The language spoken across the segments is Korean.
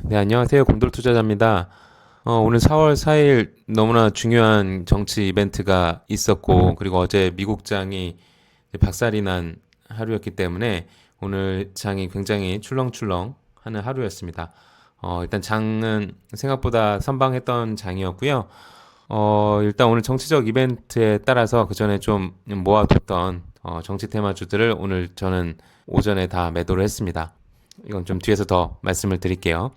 네, 안녕하세요. 곰돌 투자자입니다. 오늘 4월 4일 너무나 중요한 정치 이벤트가 있었고, 그리고 어제 미국장이 박살이 난 하루였기 때문에 오늘 장이 굉장히 출렁출렁 하는 하루였습니다. 일단 장은 생각보다 선방했던 장이었고요. 일단 오늘 정치적 이벤트에 따라서 그 전에 좀 모아뒀던 정치 테마주들을 오늘 저는 오전에 다 매도를 했습니다. 이건 좀 뒤에서 더 말씀을 드릴게요.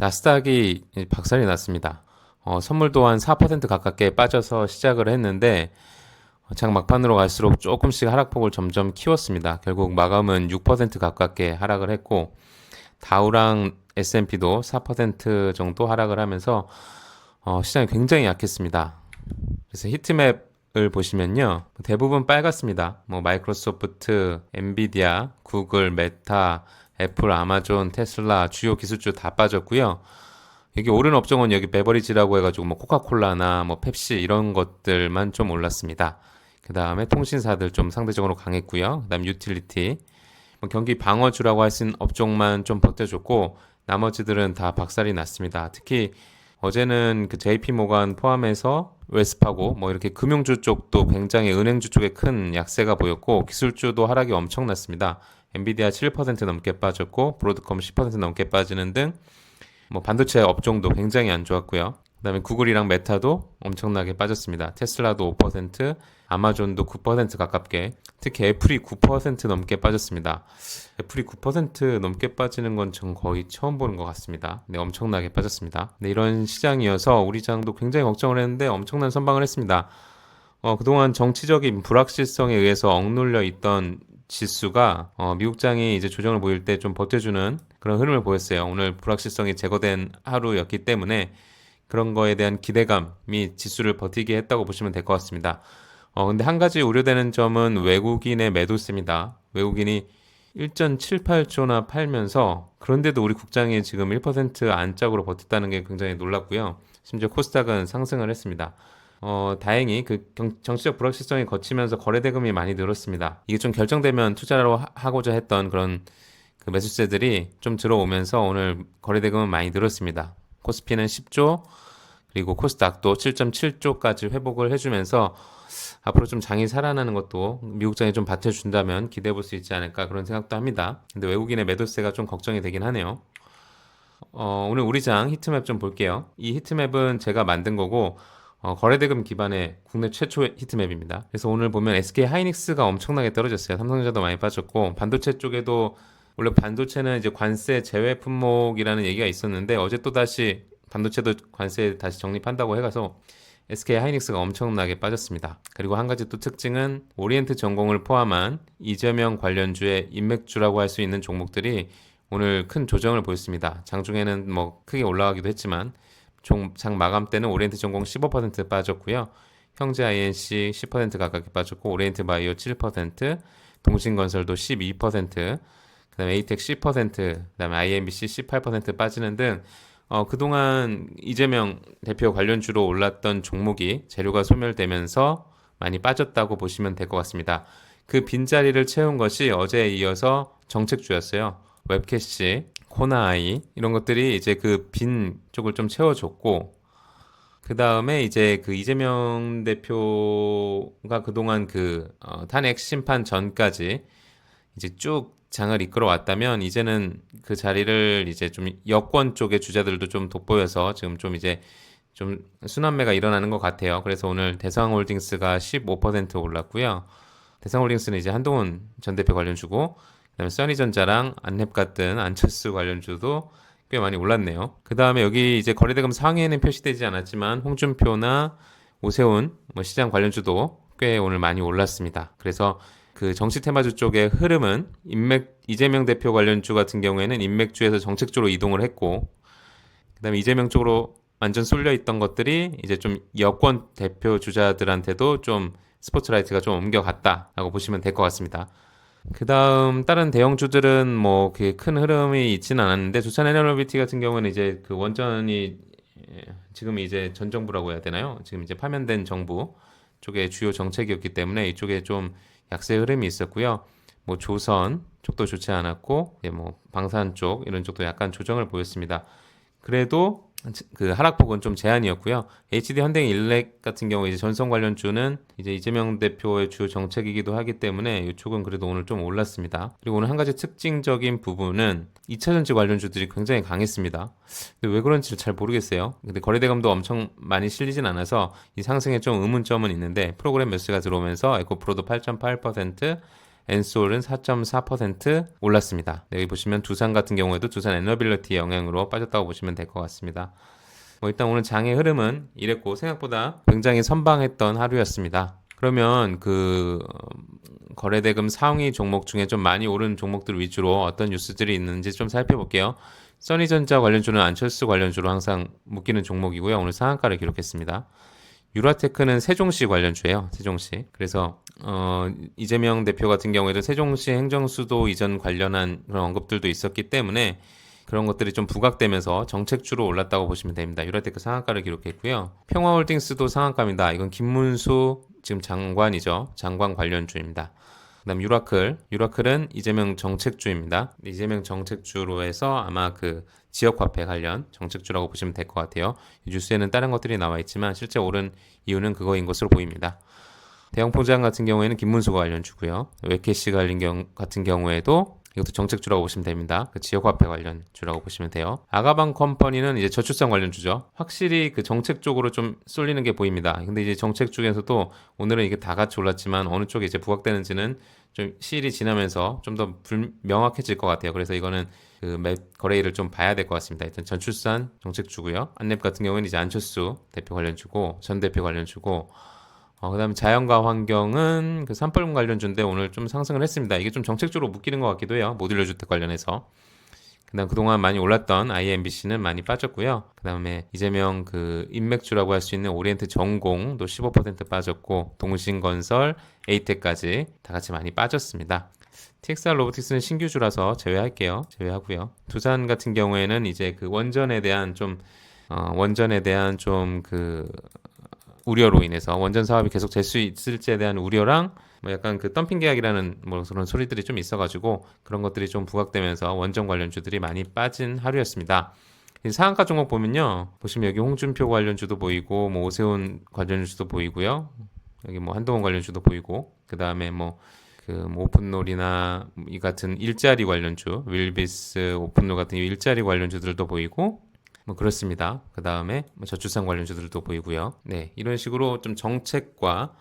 나스닥이 박살이 났습니다. 선물도 한 4% 가깝게 빠져서 시작을 했는데 장 막판으로 갈수록 조금씩 하락폭을 점점 키웠습니다. 결국 마감은 6% 가깝게 하락을 했고 다우랑 S&P도 4% 정도 하락을 하면서 시장이 굉장히 약했습니다. 그래서 히트맵을 보시면요. 대부분 빨갛습니다. 뭐 마이크로소프트, 엔비디아, 구글, 메타, 애플, 아마존, 테슬라 주요 기술주 다 빠졌고요. 여기 오른 업종은 여기 베버리지라고 해가지고 뭐 코카콜라나 뭐 펩시 이런 것들만 좀 올랐습니다. 그 다음에 통신사들 좀 상대적으로 강했고요. 그 다음 유틸리티, 뭐 경기 방어주라고 할 수 있는 업종만 좀 버텨줬고 나머지들은 다 박살이 났습니다. 특히 어제는 그 JP 모간 포함해서 웰스파고 뭐 이렇게 금융주 쪽도 굉장히 은행주 쪽에 큰 약세가 보였고 기술주도 하락이 엄청났습니다. 엔비디아 7% 넘게 빠졌고 브로드컴 10% 넘게 빠지는 등 뭐 반도체 업종도 굉장히 안 좋았고요. 그다음에 구글이랑 메타도 엄청나게 빠졌습니다. 테슬라도 5%, 아마존도 9% 가깝게, 특히 애플이 9% 넘게 빠졌습니다. 애플이 9% 넘게 빠지는 건 전 거의 처음 보는 것 같습니다. 네, 엄청나게 빠졌습니다. 네, 이런 시장이어서 우리 장도 굉장히 걱정을 했는데 엄청난 선방을 했습니다. 그동안 정치적인 불확실성에 의해서 억눌려 있던 지수가 미국장이 이제 조정을 보일 때 좀 버텨주는 그런 흐름을 보였어요. 오늘 불확실성이 제거된 하루였기 때문에 그런 거에 대한 기대감이 지수를 버티게 했다고 보시면 될 것 같습니다. 근데 한 가지 우려되는 점은 외국인의 매도세입니다. 외국인이 1.78조나 팔면서 그런데도 우리 국장이 지금 1% 안짝으로 버텼다는 게 굉장히 놀랍고요. 심지어 코스닥은 상승을 했습니다. 다행히 그 정치적 불확실성이 거치면서 거래대금이 많이 늘었습니다. 이게 좀 결정되면 투자로 하고자 했던 그런 그 매수세들이 좀 들어오면서 오늘 거래대금은 많이 늘었습니다. 코스피는 10조, 그리고 코스닥도 7.7조까지 회복을 해주면서 앞으로 좀 장이 살아나는 것도 미국장이 좀 받쳐준다면 기대해 볼 수 있지 않을까 그런 생각도 합니다. 근데 외국인의 매도세가 좀 걱정이 되긴 하네요. 오늘 우리 장 히트맵 좀 볼게요. 이 히트맵은 제가 만든 거고 거래대금 기반의 국내 최초의 히트맵입니다. 그래서 오늘 보면 SK 하이닉스가 엄청나게 떨어졌어요. 삼성전자도 많이 빠졌고 반도체 쪽에도 원래 반도체는 이제 관세 제외 품목이라는 얘기가 있었는데 어제 또 다시 반도체도 관세 다시 적립한다고 해가서 SK 하이닉스가 엄청나게 빠졌습니다. 그리고 한 가지 또 특징은 오리엔트 전공을 포함한 이재명 관련주의 인맥주라고 할 수 있는 종목들이 오늘 큰 조정을 보였습니다. 장중에는 뭐 크게 올라가기도 했지만 장 마감 때는 오리엔트 전공 15% 빠졌고요. 형제 INC 10% 가깝게 빠졌고 오리엔트 바이오 7%, 동신건설도 12%, 그다음에 에이텍 10%, 그다음에 IMBC 18% 빠지는 등 그동안 이재명 대표 관련주로 올랐던 종목이 재료가 소멸되면서 많이 빠졌다고 보시면 될 것 같습니다. 그 빈자리를 채운 것이 어제에 이어서 정책주였어요. 웹캐시, 코나아이 이런 것들이 이제 그 빈 쪽을 좀 채워줬고 그 다음에 이제 그 이재명 대표가 그동안 그 탄핵 심판 전까지 이제 쭉 장을 이끌어 왔다면 이제는 그 자리를 이제 좀 여권 쪽의 주자들도 좀 돋보여서 지금 좀 이제 좀 순환매가 일어나는 것 같아요. 그래서 오늘 대성홀딩스가 15% 올랐고요. 대성홀딩스는 이제 한동훈 전 대표 관련주고 그다음에 써니전자랑 안랩 같은 안철수 관련주도 꽤 많이 올랐네요. 그 다음에 여기 이제 거래대금 상위에는 표시되지 않았지만 홍준표나 오세훈 뭐 시장 관련주도 꽤 오늘 많이 올랐습니다. 그래서 그 정치 테마주 쪽의 흐름은 이재명 대표 관련주 같은 경우에는 인맥주에서 정책주로 이동을 했고 그다음에 이재명 쪽으로 완전 쏠려 있던 것들이 이제 좀 여권 대표 주자들한테도 좀 스포트라이트가 좀 옮겨갔다라고 보시면 될 것 같습니다. 그 다음 다른 대형주들은 뭐 그 큰 흐름이 있지는 않았는데 두산에너비티 같은 경우는 이제 그 원전이 지금 이제 전 정부라고 해야 되나요? 지금 이제 파면된 정부 쪽의 주요 정책이었기 때문에 이쪽에 좀 약세 흐름이 있었고요. 뭐 쪽도 좋지 않았고 이제 뭐 방산 쪽 이런 쪽도 약간 조정을 보였습니다. 그래도 그 하락폭은 좀 제한이었고요. HD 현대인일렉 같은 경우 이제 전선 관련주는 이제 이재명 대표의 주요 정책이기도 하기 때문에 이쪽은 그래도 오늘 좀 올랐습니다. 그리고 오늘 한 가지 특징적인 부분은 2차전지 관련주들이 굉장히 강했습니다. 근데 왜 그런지 잘 모르겠어요. 근데 거래대금도 엄청 많이 실리진 않아서 이 상승에 좀 의문점은 있는데 프로그램 매수가 들어오면서 에코프로도 8.8%, 엔솔은 4.4% 올랐습니다. 여기 보시면 두산 같은 경우에도 두산 에너빌리티 영향으로 빠졌다고 보시면 될 것 같습니다. 뭐 일단 오늘 장의 흐름은 이랬고 생각보다 굉장히 선방했던 하루였습니다. 그러면 그 거래대금 상위 종목 중에 좀 많이 오른 종목들 위주로 어떤 뉴스들이 있는지 좀 살펴볼게요. 써니전자 관련주는 안철수 관련주로 항상 묶이는 종목이고요. 오늘 상한가를 기록했습니다. 유라테크는 세종시 관련주예요. 세종시. 그래서 이재명 대표 같은 경우에도 세종시 행정수도 이전 관련한 그런 언급들도 있었기 때문에 그런 것들이 좀 부각되면서 정책주로 올랐다고 보시면 됩니다. 유라테크 상한가를 기록했고요. 평화홀딩스도 상한가입니다. 이건 김문수 지금 장관이죠. 장관 관련주입니다. 그다음 유라클은 이재명 정책주입니다. 이재명 정책주로 해서 아마 그 지역화폐 관련 정책주라고 보시면 될 것 같아요. 뉴스에는 다른 것들이 나와 있지만 실제 오른 이유는 그거인 것으로 보입니다. 대형포장 같은 경우에는 김문수가 관련주고요. 웨케시 같은 경우에도 이것도 정책주라고 보시면 됩니다. 그 지역화폐 관련주라고 보시면 돼요. 아가방 컴퍼니는 이제 저출산 관련주죠. 확실히 그 정책 쪽으로 좀 쏠리는 게 보입니다. 근데 이제 정책 중에서도 오늘은 이게 다 같이 올랐지만 어느 쪽에 이제 부각되는지는 좀 시일이 지나면서 좀 더 불명확해질 것 같아요. 그래서 이거는 그 거래일을 좀 봐야 될 것 같습니다. 일단 전출산 정책주고요. 안랩 같은 경우는 이제 안철수 대표 관련주고 전 대표 관련주고 그다음에 자연과 환경은 그 산불 관련주인데 오늘 좀 상승을 했습니다. 이게 좀 정책적으로 묶이는 것 같기도 해요. 모듈러 주택 관련해서. 그다음 그동안 많이 올랐던 IMBC는 많이 빠졌고요. 그다음에 이재명 그 인맥주라고 할 수 있는 오리엔트 전공도 15% 빠졌고 동신건설, 에이텍까지 다 같이 많이 빠졌습니다. TXR 로보틱스는 신규주라서 제외하고요. 두산 같은 경우에는 이제 그 원전에 대한 좀 그 우려로 인해서 원전 사업이 계속 될 수 있을지에 대한 우려랑 뭐 약간 그 덤핑 계약이라는 뭐 그런 소리들이 좀 있어가지고 그런 것들이 좀 부각되면서 원전 관련주들이 많이 빠진 하루였습니다. 상한가 종목 보면요, 보시면 여기 홍준표 관련주도 보이고 뭐 오세훈 관련주도 보이고요, 여기 뭐 한동훈 관련주도 보이고 그 다음에 뭐 오픈롤이나 이 같은 일자리 관련주, 윌비스, 오픈롤 같은 일자리 관련주들도 보이고 뭐 그렇습니다. 그 다음에 저출산 관련주들도 보이고요. 네, 이런 식으로 좀 정책과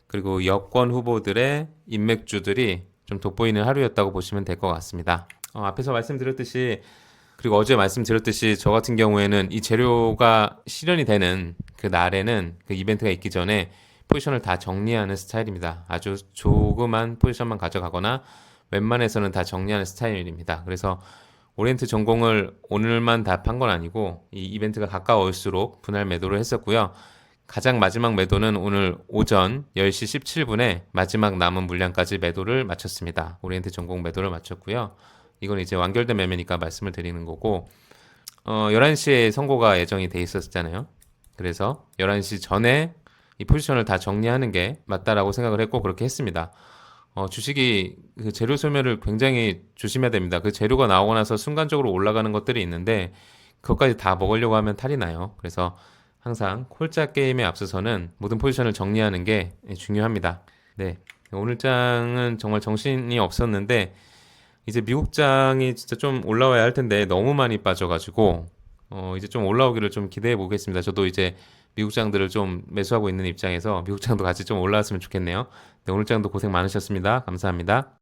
그리고 여권 후보들의 인맥주들이 좀 돋보이는 하루였다고 보시면 될 것 같습니다. 앞에서 말씀드렸듯이 그리고 어제 말씀드렸듯이 저 같은 경우에는 이 재료가 실현이 되는 그 날에는 그 이벤트가 있기 전에 포지션을 다 정리하는 스타일입니다. 아주 조그만 포지션만 가져가거나 웬만해서는 다 정리하는 스타일입니다. 그래서 오리엔트 전공을 오늘만 다 판 건 아니고 이 이벤트가 가까울수록 분할 매도를 했었고요. 가장 마지막 매도는 오늘 오전 10시 17분에 마지막 남은 물량까지 매도를 마쳤습니다. 오리엔트 전공 매도를 마쳤고요. 이건 이제 완결된 매매니까 말씀을 드리는 거고 11시에 선고가 예정이 돼 있었잖아요. 그래서 11시 전에 이 포지션을 다 정리하는 게 맞다라고 생각을 했고 그렇게 했습니다. 주식이 그 재료 소멸을 굉장히 조심해야 됩니다. 그 재료가 나오고 나서 순간적으로 올라가는 것들이 있는데 그것까지 다 먹으려고 하면 탈이 나요. 그래서 항상 콜자 게임에 앞서서는 모든 포지션을 정리하는 게 중요합니다. 네, 오늘 장은 정말 정신이 없었는데 이제 미국 장이 진짜 좀 올라와야 할 텐데 너무 많이 빠져가지고 이제 좀 올라오기를 좀 기대해 보겠습니다. 저도 이제 미국 장들을 좀 매수하고 있는 입장에서 미국 장도 같이 좀 올라왔으면 좋겠네요. 네, 오늘 장도 고생 많으셨습니다. 감사합니다.